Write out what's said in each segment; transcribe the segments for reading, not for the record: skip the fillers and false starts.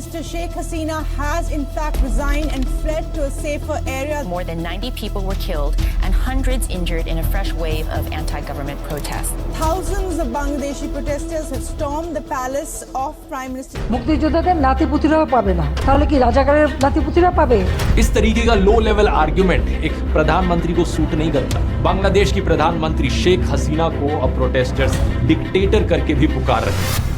Minister Sheikh Hasina has in fact resigned and fled to a safer area. More than 90 people were killed and hundreds injured in a fresh wave of anti-government protests. Thousands of Bangladeshi protesters have stormed the palace of Prime Minister. মুক্তিযোদ্ধাদের নাতিপুতিরাও পাবে না, তাহলে কি রাজাকারের নাতিপুতিরা পাবে? इस तरीके का लो लेवल आर्ग्यूमेंट एक प्रधानमंत्री को सूट नहीं करता। बांग्लादेश की प्रधानमंत्री शेख हसीना को अब प्रोटेस्टर्स डिक्टेटर करके भी पुकार रहे हैं।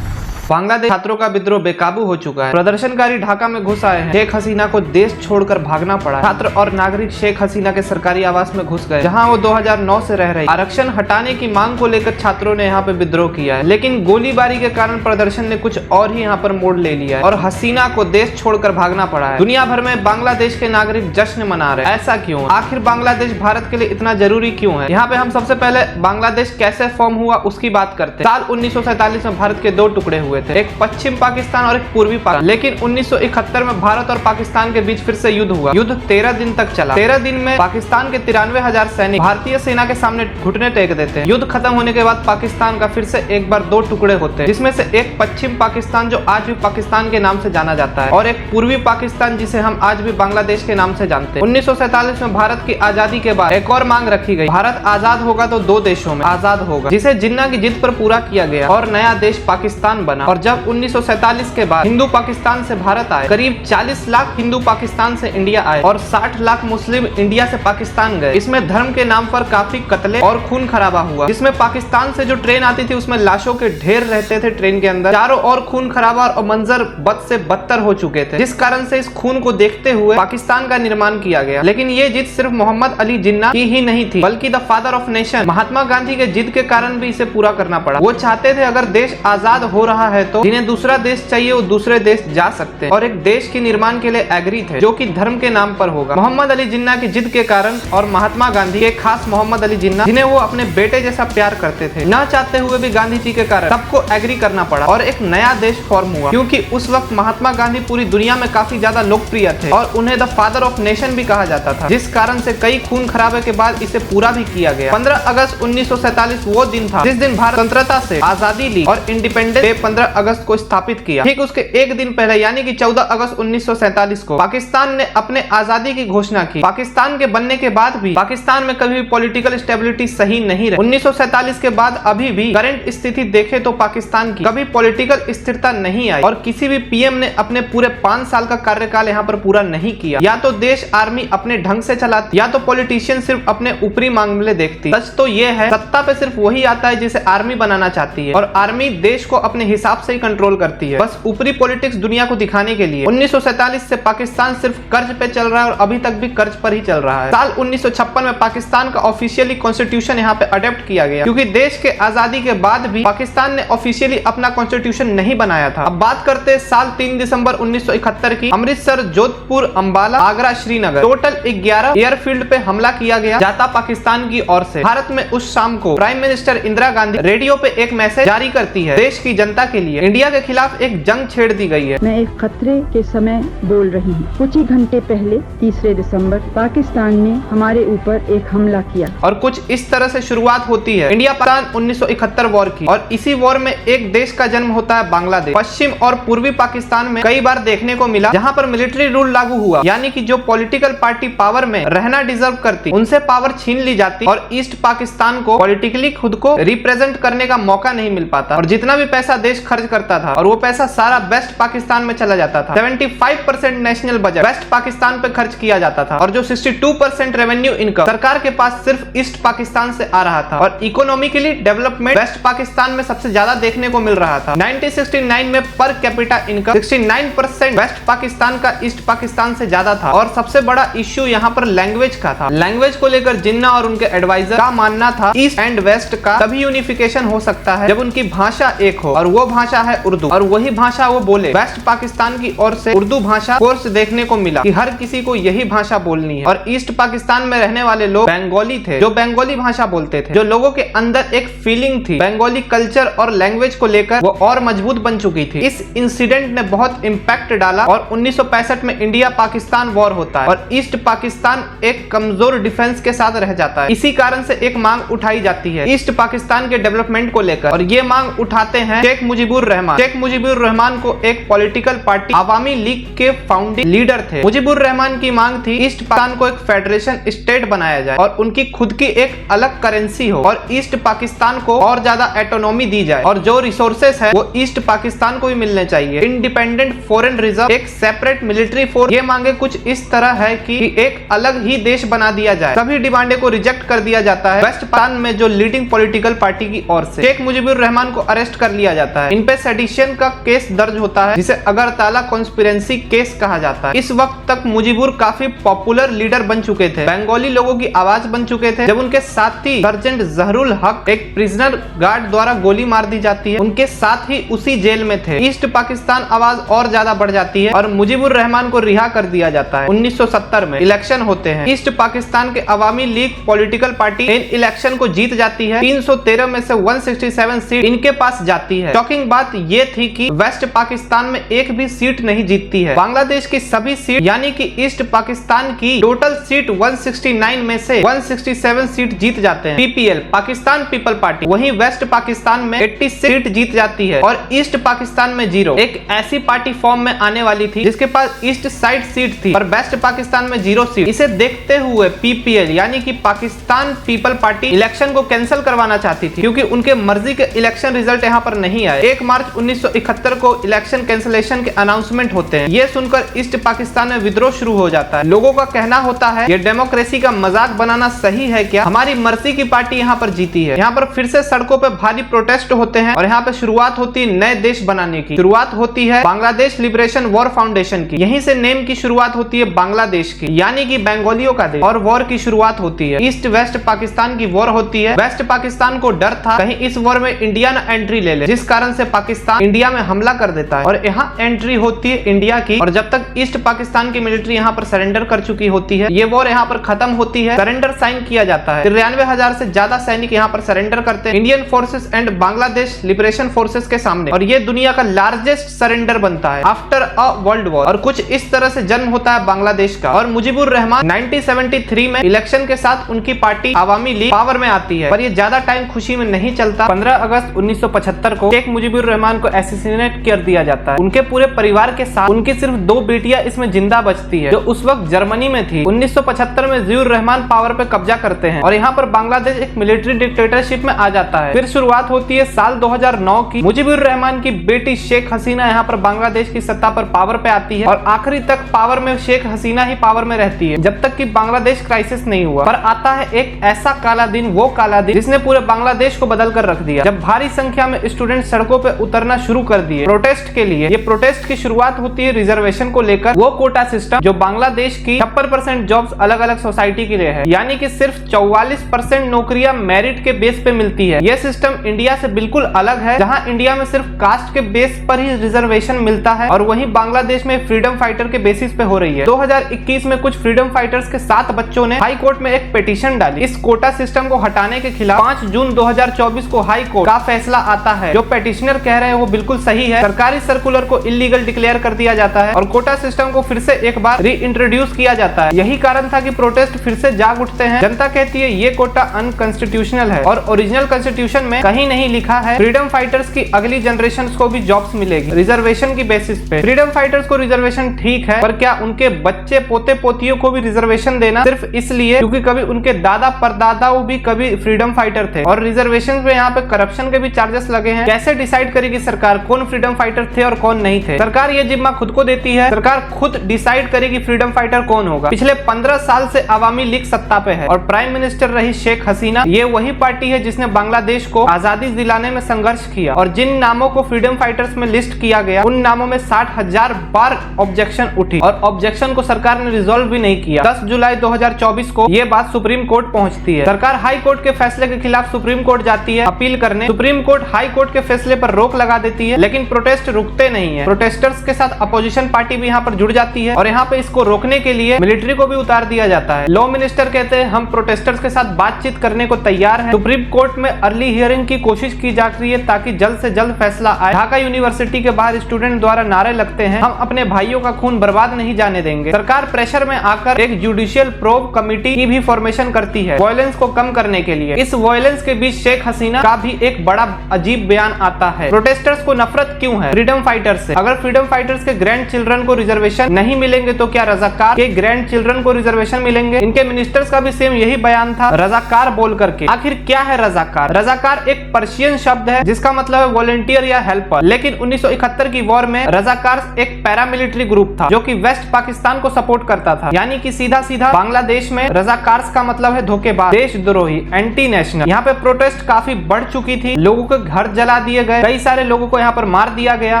बांग्लादेश छात्रों का विद्रोह बेकाबू हो चुका है। प्रदर्शनकारी ढाका में घुस आए हैं। शेख हसीना को देश छोड़कर भागना पड़ा। छात्र और नागरिक शेख हसीना के सरकारी आवास में घुस गए, जहां वो 2009 से रह रही। आरक्षण हटाने की मांग को लेकर छात्रों ने यहाँ पे विद्रोह किया है, लेकिन गोलीबारी के कारण प्रदर्शन ने कुछ और ही यहाँ पर मोड़ ले लिया है और हसीना को देश छोड़कर भागना पड़ा है। दुनिया भर में बांग्लादेश के नागरिक जश्न मना रहे हैं। ऐसा क्यों? आखिर बांग्लादेश भारत के लिए इतना जरूरी क्यों है? यहाँ पे हम सबसे पहले बांग्लादेश कैसे फॉर्म हुआ उसकी बात करते हैं। साल 1947 में भारत के दो टुकड़े हुए थे, एक पश्चिम पाकिस्तान और एक पूर्वी पाकिस्तान। लेकिन 1971 में भारत और पाकिस्तान के बीच फिर से युद्ध हुआ। युद्ध 13 दिन तक चला। 13 दिन में पाकिस्तान के 93,000 सैनिक भारतीय सेना के सामने घुटने टेक देते हैं। युद्ध खत्म होने के बाद पाकिस्तान का फिर से एक बार दो टुकड़े होते हैं, जिसमें से एक पश्चिम पाकिस्तान जो आज भी पाकिस्तान के नाम से जाना जाता है और एक पूर्वी पाकिस्तान जिसे हम आज भी बांग्लादेश के नाम से जानते हैं। 1947 में भारत की आजादी के बाद एक और मांग रखी गई, भारत आजाद होगा तो दो देशों में आजाद होगा, जिसे जिन्ना की जिद पर पूरा किया गया और नया देश पाकिस्तान बना। और जब 1947 के बाद हिंदू पाकिस्तान से भारत आए, करीब 40 लाख हिंदू पाकिस्तान से इंडिया आए और 60 लाख मुस्लिम इंडिया से पाकिस्तान गए। इसमें धर्म के नाम पर काफी कत्ले और खून खराबा हुआ, जिसमें पाकिस्तान से जो ट्रेन आती थी उसमें लाशों के ढेर रहते थे ट्रेन के अंदर। चारों ओर खून खराबा और मंजर बद से बदतर हो चुके थे, जिस कारण से इस खून को देखते हुए पाकिस्तान का निर्माण किया गया। लेकिन ये जिद सिर्फ मोहम्मद अली जिन्ना की ही नहीं थी, बल्कि the father of nation Mahatma Gandhi के जिद के कारण भी इसे पूरा करना पड़ा। वो चाहते थे अगर देश आजाद हो रहा है तो जिन्हें दूसरा देश चाहिए वो दूसरे देश जा सकते हैं और एक देश के निर्माण के लिए एग्री थे, जो कि धर्म के नाम पर होगा। मोहम्मद अली जिन्ना की जिद के कारण और महात्मा गांधी के खास मोहम्मद अली जिन्ना, जिन्हें वो अपने बेटे जैसा प्यार करते थे, न चाहते हुए भी गांधी जी के कारण सबको एग्री करना पड़ा और एक नया देश फॉर्म हुआ। क्योंकि उस वक्त महात्मा गांधी पूरी दुनिया में काफी ज्यादा लोकप्रिय थे और उन्हें द फादर ऑफ नेशन भी कहा जाता था, जिस कारण से कई खून खराबे के बाद इसे पूरा भी किया गया। 15 अगस्त 1947 वो दिन था जिस दिन भारत स्वतंत्रता से आजादी ली और इंडिपेंडेंस डे 15 अगस्त को स्थापित किया। ठीक उसके एक दिन पहले यानी कि 14 अगस्त 1947 को पाकिस्तान ने अपने आजादी की घोषणा की। पाकिस्तान के बनने के बाद भी पाकिस्तान में कभी भी पॉलिटिकल स्टेबिलिटी सही नहीं रही। 1947 के बाद अभी भी करंट स्थिति देखे तो पाकिस्तान की कभी पॉलिटिकल स्थिरता नहीं आई और किसी भी पीएम ने अपने पूरे 5 साल का कार्यकाल यहाँ पर पूरा नहीं किया। या तो देश आर्मी अपने ढंग से चलाती या तो पॉलिटिशियन सिर्फ अपने ऊपरी मामले देखती। सच तो ये है सत्ता पे सिर्फ वही आता है जिसे आर्मी बनाना चाहती है और आर्मी देश को अपने हिसाब से ही कंट्रोल करती है, बस ऊपरी पॉलिटिक्स दुनिया को दिखाने के लिए। 1947 से पाकिस्तान सिर्फ कर्ज पे चल रहा है और अभी तक भी कर्ज पर ही चल रहा है। साल 1956 में पाकिस्तान का ऑफिशियली कॉन्स्टिट्यूशन यहाँ पे अडॉप्ट किया गया, क्योंकि देश के आजादी के बाद भी पाकिस्तान ने ऑफिशियली अपना कॉन्स्टिट्यूशन नहीं बनाया था। अब बात करते हैं साल 3 दिसंबर 1971 की। अमृतसर, जोधपुर, अंबाला, आगरा, श्रीनगर टोटल 11 एयरफील्ड पे हमला किया गया जाता पाकिस्तान की ओर से। भारत में उस शाम को prime minister Indira Gandhi radio पे एक मैसेज जारी करती है देश की जनता के लिए। इंडिया के खिलाफ एक जंग छेड़ दी गई है। मैं एक खतरे के समय बोल रही हूँ। कुछ ही घंटे पहले 3 दिसंबर पाकिस्तान ने हमारे ऊपर एक हमला किया और कुछ इस तरह से शुरुआत होती है इंडिया पाकिस्तान 1971 वॉर की। और इसी वॉर में एक देश का जन्म होता है बांग्लादेश। पश्चिम और पूर्वी पाकिस्तान में कई बार देखने को मिला जहाँ पर मिलिट्री रूल लागू हुआ, यानी कि जो पॉलिटिकल पार्टी पावर में रहना डिजर्व करती उनसे पावर छीन ली जाती और ईस्ट पाकिस्तान को पॉलिटिकली खुद को रिप्रेजेंट करने का मौका नहीं मिल पाता। और जितना भी पैसा देश खर्च करता था और वो पैसा सारा वेस्ट पाकिस्तान में चला जाता था। 75% नेशनल बजट वेस्ट पाकिस्तान पे खर्च किया जाता था और जो 62% रेवेन्यू इनकम सरकार के पास सिर्फ ईस्ट पाकिस्तान से आ रहा था। और इकोनॉमिकली डेवलपमेंट वेस्ट पाकिस्तान में सबसे ज्यादा देखने को मिल रहा था। 1969 में per capita income 69% waste Pakistan का ईस्ट पाकिस्तान से ज्यादा था। और सबसे बड़ा इश्यू यहाँ पर लैंग्वेज का था। लैंग्वेज को लेकर जिन्ना और उनके एडवाइजर का मानना था ईस्ट एंड वेस्ट का तभी यूनिफिकेशन हो सकता है जब उनकी भाषा एक हो, और वो भाषा है उर्दू, और वही भाषा वो बोले। वेस्ट पाकिस्तान की ओर से उर्दू भाषा कोर्स देखने को मिला कि हर किसी को यही भाषा बोलनी है। और ईस्ट पाकिस्तान में रहने वाले लोग बंगाली थे जो बंगाली भाषा बोलते थे। जो लोगों के अंदर एक फीलिंग थी बंगाली कल्चर और लैंग्वेज को लेकर वो और मजबूत बन चुकी थी। इस इंसिडेंट ने बहुत इम्पैक्ट डाला और 1965 में इंडिया पाकिस्तान वॉर होता है और ईस्ट पाकिस्तान एक कमजोर डिफेंस के साथ रह जाता है। इसी कारण से एक मांग उठाई जाती है ईस्ट पाकिस्तान के डेवलपमेंट को लेकर और ये मांग उठाते हैं शेख मुजीबुर मुजीबुर रहमान। शेख मुजीबुर रहमान को एक पॉलिटिकल पार्टी अवामी लीग के फाउंडिंग लीडर थे। मुजीबुर रहमान की मांग थी ईस्ट पाकिस्तान को एक फेडरेशन स्टेट बनाया जाए और उनकी खुद की एक अलग करेंसी हो और ईस्ट पाकिस्तान को और ज्यादा ऑटोनॉमी दी जाए और जो रिसोर्सेस है वो ईस्ट पाकिस्तान को भी मिलने चाहिए। इंडिपेंडेंट फॉरेन रिजर्व, एक सेपरेट मिलिट्री फोर्स, ये मांगे कुछ इस तरह है कि एक अलग ही देश बना दिया जाए। सभी डिमांडे को रिजेक्ट कर दिया जाता है वेस्ट पाकिस्तान में जो लीडिंग पॉलिटिकल पार्टी की ओर से। शेख मुजीबुर रहमान को अरेस्ट कर लिया जाता है। इन पे सेडिशन का केस दर्ज होता है जिसे अगरतला कॉन्स्पिरेंसी केस कहा जाता है। इस वक्त तक मुजीबुर काफी पॉपुलर लीडर बन चुके थे, बंगाली लोगों की आवाज बन चुके थे। जब उनके साथी सर्जेंट जहरुल हक एक प्रिजनर गार्ड द्वारा गोली मार दी जाती है, उनके साथ ही उसी जेल में थे। ईस्ट पाकिस्तान आवाज और ज्यादा बढ़ जाती है और मुजीबुर रहमान को रिहा कर दिया जाता है। 1970 में इलेक्शन होते हैं। ईस्ट पाकिस्तान के अवामी लीग पॉलिटिकल पार्टी इन इलेक्शन को जीत जाती है। 313 में से 167 सीट इनके पास जाती है। शॉकिंग बात यह थी कि वेस्ट पाकिस्तान में एक भी सीट नहीं जीतती है। बांग्लादेश की सभी सीट यानी कि ईस्ट पाकिस्तान की टोटल सीट 169 में से 167 सीट जीत जाते हैं पीपीएल, पाकिस्तान पीपल पार्टी। वहीं वेस्ट पाकिस्तान में 80 सीट जीत जाती है और ईस्ट पाकिस्तान में 0। एक ऐसी पार्टी फॉर्म में आने वाली थी जिसके पास ईस्ट साइड सीट थी और वेस्ट पाकिस्तान में 0 सीट। इसे देखते हुए पीपीएल यानी कि पाकिस्तान पीपल पार्टी इलेक्शन को कैंसिल करवाना चाहती थी क्योंकि उनके मर्जी के इलेक्शन रिजल्ट यहाँ पर नहीं आए। 1 मार्च 1971 को इलेक्शन कैंसिलेशन के अनाउंसमेंट होते हैं। ये सुनकर ईस्ट पाकिस्तान में विद्रोह शुरू हो जाता है। लोगों का कहना होता है ये डेमोक्रेसी का मजाक बनाना सही है क्या? हमारी मर्जी की पार्टी यहाँ पर जीती है। यहाँ पर फिर से सड़कों पे भारी प्रोटेस्ट होते हैं और यहाँ पे शुरुआत होती है नए देश बनाने की। शुरुआत होती है बांग्लादेश लिबरेशन वॉर फाउंडेशन की। यहीं से नेम की शुरुआत होती है बांग्लादेश की यानी कि बंगालियों का देश और वॉर की शुरुआत होती है। ईस्ट वेस्ट पाकिस्तान की वॉर होती है। वेस्ट पाकिस्तान को डर था कहीं इस वॉर में इंडिया न एंट्री ले ले, जिस कारण से पाकिस्तान इंडिया में हमला कर देता है और यहाँ एंट्री होती है इंडिया की। और जब तक ईस्ट पाकिस्तान की मिलिट्री यहाँ पर सरेंडर कर चुकी होती है, ये वॉर यहाँ पर खत्म होती है। सरेंडर साइन किया जाता है। 93,000 से ज्यादा सैनिक यहाँ पर सरेंडर करते हैं Indian forces and Bangladesh liberation forces के सामने और ये दुनिया का लार्जेस्ट सरेंडर बनता है आफ्टर अ वर्ल्ड वॉर। और कुछ इस तरह से जन्म होता है बांग्लादेश का। और मुजीबुर रहमान 1973 में इलेक्शन के साथ उनकी पार्टी अवामी लीग पावर में आती है, पर ये ज्यादा टाइम खुशी में नहीं चलता। 15 अगस्त 1975 को शेख मुजीबुर रहमान को एसिसिनेट कर दिया जाता है। उनके पूरे परिवार के साथ उनकी सिर्फ 2 बेटियां इसमें जिंदा बचती है जो उस वक्त जर्मनी में थी। 1975 में जियाउर रहमान पावर पे कब्जा करते हैं और यहाँ पर बांग्लादेश एक मिलिट्री डिक्टेटरशिप में आ जाता है। फिर शुरुआत होती है साल 2009 की। मुजीबुर रहमान की बेटी शेख हसीना यहाँ पर बांग्लादेश की सत्ता पर पावर पे आती है और आखिरी तक पावर में शेख हसीना ही पावर में रहती है जब तक कि बांग्लादेश क्राइसिस नहीं हुआ। पर आता है एक ऐसा काला दिन, वो काला दिन जिसने पूरे बांग्लादेश को बदल कर रख दिया जब भारी संख्या में स्टूडेंट सड़कों पे उतरना शुरू कर दिए प्रोटेस्ट के लिए। ये प्रोटेस्ट की शुरुआत होती है रिजर्वेशन को लेकर, वो कोटा सिस्टम जो बांग्लादेश की 56% जॉब्स अलग अलग सोसाइटी के लिए है यानी कि सिर्फ 44% नौकरियां मेरिट के बेस पे मिलती है। यह सिस्टम इंडिया से बिल्कुल अलग है जहां इंडिया में सिर्फ कास्ट के बेस पर ही रिजर्वेशन मिलता है और वहीं बांग्लादेश में फ्रीडम फाइटर के बेसिस पे हो रही है। 2021 में कुछ फ्रीडम फाइटर्स के 7 बच्चों ने हाई कोर्ट में एक पिटीशन डाली इस कोटा सिस्टम को हटाने के खिलाफ। 5 जून 2024 को हाई कोर्ट का फैसला आता है। जो पेटिशनर कह रहे हैं वो बिल्कुल सही है। सरकारी सर्कुलर को इलीगल डिक्लेयर कर दिया जाता है और कोटा सिस्टम को फिर से एक बार री इंट्रोड्यूस किया जाता है। यही कारण था कि प्रोटेस्ट फिर से जाग उठते हैं। जनता कहती है ये कोटा अनकॉन्स्टिट्यूशनल है और ओरिजिनल कॉन्स्टिट्यूशन में कहीं नहीं लिखा है फ्रीडम फाइटर्स की अगली जनरेशन को भी जॉब्स मिलेगी रिजर्वेशन की बेसिस पे। फ्रीडम फाइटर्स को रिजर्वेशन ठीक है, पर क्या उनके बच्चे पोते पोतियों को भी रिजर्वेशन देना सिर्फ इसलिए क्योंकि कभी उनके दादा परदादाओं भी कभी फ्रीडम फाइटर थे और रिजर्वेशन पे यहाँ पे करप्शन के भी चार्जेस लगे हैं। कैसे डिसाइड करेगी सरकार कौन फ्रीडम फाइटर थे और कौन नहीं थे? सरकार ये जिम्मा खुद को देती है। सरकार खुद डिसाइड करेगी फ्रीडम फाइटर कौन होगा। पिछले 15 साल से अवामी लीग सत्ता पे है और प्राइम मिनिस्टर रही शेख हसीना। ये वही पार्टी है जिसने बांग्लादेश को आजादी दिलाने में संघर्ष किया और जिन नामों को फ्रीडम फाइटर्स में लिस्ट किया गया उन नामों में 60,000 बार ऑब्जेक्शन उठी और ऑब्जेक्शन को सरकार ने रिजॉल्व भी नहीं किया। 10 जुलाई 2024 को ये बात सुप्रीम कोर्ट पहुंचती है। सरकार हाई कोर्ट के फैसले के खिलाफ सुप्रीम कोर्ट जाती है अपील करने। सुप्रीम कोर्ट हाई कोर्ट के फैसले पर रोक लगा देती है लेकिन प्रोटेस्ट रुकते नहीं है। प्रोटेस्टर्स के साथ अपोजिशन पार्टी भी यहाँ पर जुड़ जाती है और यहाँ पे इसको रोकने के लिए मिलिट्री को भी उतार दिया जाता है। लॉ मिनिस्टर कहते हैं हम प्रोटेस्टर्स के साथ बातचीत करने को तैयार हैं। सुप्रीम कोर्ट में अर्ली हियरिंग की कोशिश की जा रही है ताकि जल्द से जल्द फैसला आए। ढाका यूनिवर्सिटी के बाहर स्टूडेंट द्वारा नारे लगते हैं हम अपने भाइयों का खून बर्बाद नहीं जाने देंगे। सरकार प्रेशर में आकर एक जुडिशियल प्रोब कमेटी की भी फॉर्मेशन करती है वायलेंस को कम करने के लिए। इस वायलेंस के बीच शेख हसीना का भी एक बड़ा अजीब बयान आता है? प्रोटेस्टर्स को नफरत क्यों है फ्रीडम फाइटर्स से? अगर फ्रीडम फाइटर्स के ग्रैंड चिल्ड्रन को रिजर्वेशन नहीं मिलेंगे तो क्या रजाकार के ग्रैंड चिल्ड्रन को रिजर्वेशन मिलेंगे? इनके मिनिस्टर्स का भी सेम यही बयान था, रजाकार बोल करके। आखिर क्या है रजाकार? रजाकार एक पर्शियन शब्द है जिसका मतलब है वॉलंटियर या हेल्पर। लेकिन 1971 की वॉर में रजाकार एक पैरामिलिट्री ग्रुप था जो कि वेस्ट पाकिस्तान को सपोर्ट करता था, यानी कि सीधा सीधा बांग्लादेश में रजाकार का मतलब है धोखेबाज, देशद्रोही, एंटी नेशनल। यहाँ पे प्रोटेस्ट काफी बढ़ चुकी थी, लोगों के घर जला दिए गए, कई सारे लोगों को यहाँ पर मार दिया गया।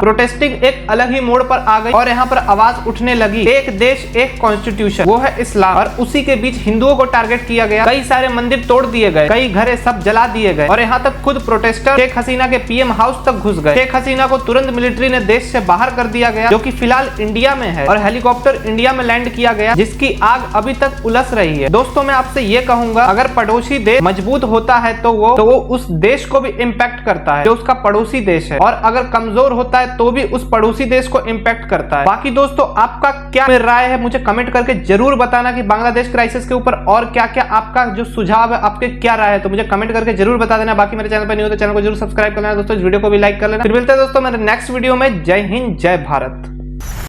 प्रोटेस्टिंग एक अलग ही मोड़ पर आ गई और यहाँ पर आवाज उठने लगी, एक देश एक कॉन्स्टिट्यूशन, वो है इस्लाम। और उसी के बीच हिंदुओं को टारगेट किया गया, कई सारे मंदिर तोड़ दिए गए, कई घरे सब जला दिए गए और यहाँ तक खुद प्रोटेस्टर शेख हसीना के पीएम हाउस तक घुस गए। शेख हसीना को तुरंत मिलिट्री ने देश से बाहर कर दिया गया, जो कि फिलहाल इंडिया में है, और हेलीकॉप्टर इंडिया में लैंड किया गया जिसकी आग अभी तक उलस रही है। दोस्तों मैं आपसे ये कहूंगा, अगर पड़ोसी देश मजबूत होता है तो वो उस देश को भी इम्पैक्ट करता है जो उसका पड़ोसी देश है, और अगर कमजोर होता है तो भी उस पड़ोसी देश को इम्पैक्ट करता है। बाकी दोस्तों आपका क्या राय है मुझे कमेंट करके जरूर बताना कि बांग्लादेश क्राइसिस के ऊपर और क्या क्या आपका जो सुझाव है, आपके क्या राय है, तो मुझे कमेंट करके जरूर बता देना। बाकी मेरे चैनल पर नहीं हो तो चैनल को जरूर सब्सक्राइब कर लेना दोस्तों, वीडियो को भी लाइक कर लेना। फिर मिलते हैं दोस्तों मेरे नेक्स्ट वीडियो में। जय हिंद, जय भारत।